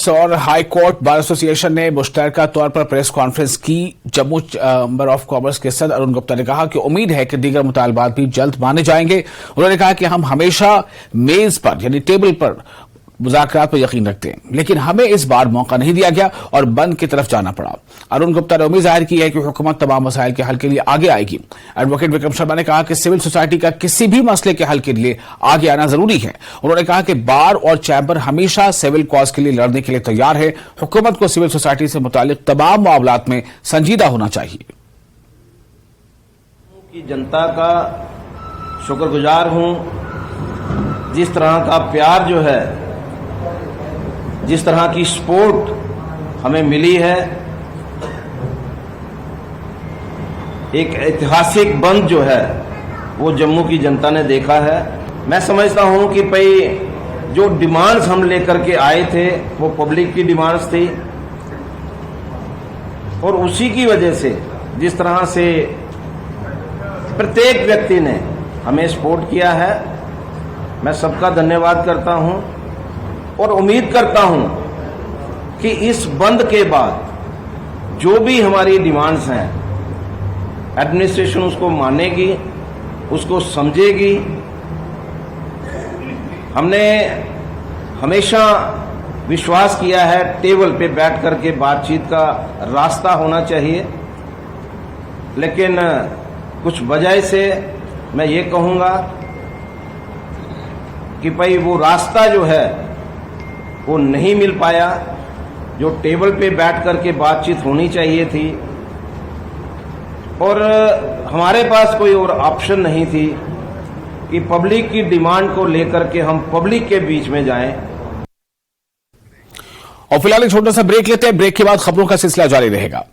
Commerce और high court bar association ने मुश्तरका तौर पर प्रेस कॉन्फ्रेंस की। जम्मू चैंबर ऑफ कॉमर्स के सदर अरुण गुप्ता ने कहा कि उम्मीद है कि दीगर मुतालबात भी जल्द माने जाएंगे। उन्होंने कहा कि हम हमेशा मेज पर यानी टेबल पर मुज़ाकरात पर यकीन रखते हैं, लेकिन हमें इस बार मौका नहीं दिया गया और बंद की तरफ जाना पड़ा। अरुण गुप्ता ने उम्मीद जाहिर की है कि हुकूमत तमाम मसाइल के हल के लिए आगे आएगी। एडवोकेट विक्रम शर्मा ने कहा कि सिविल सोसाइटी का किसी भी मसले के हल के लिए आगे आना जरूरी है। उन्होंने कहा कि बार और चैंबर हमेशा सिविल कॉज के लिए लड़ने के लिए तैयार है। हुकूमत को सिविल सोसाइटी से मुतालिक तमाम मामलात में संजीदा होना चाहिए। जनता का शुक्रगुजार हूं, जिस तरह का प्यार जो है, जिस तरह की सपोर्ट हमें मिली है। एक ऐतिहासिक बंद जो है वो जम्मू की जनता ने देखा है। मैं समझता हूं कि भाई जो डिमांड्स हम लेकर के आए थे वो पब्लिक की डिमांड्स थी और उसी की वजह से जिस तरह से प्रत्येक व्यक्ति ने हमें सपोर्ट किया है, मैं सबका धन्यवाद करता हूं और उम्मीद करता हूं कि इस बंद के बाद जो भी हमारी डिमांड्स हैं एडमिनिस्ट्रेशन उसको मानेगी, उसको समझेगी। हमने हमेशा विश्वास किया है टेबल पे बैठ करके बातचीत का रास्ता होना चाहिए, लेकिन कुछ वजह से मैं ये कहूंगा कि भाई वो रास्ता जो है वो नहीं मिल पाया। जो टेबल पे बैठ करके बातचीत होनी चाहिए थी और हमारे पास कोई और ऑप्शन नहीं थी कि पब्लिक की डिमांड को लेकर के हम पब्लिक के बीच में जाएं। और फिलहाल एक छोटा सा ब्रेक लेते हैं। ब्रेक के बाद खबरों का सिलसिला जारी रहेगा।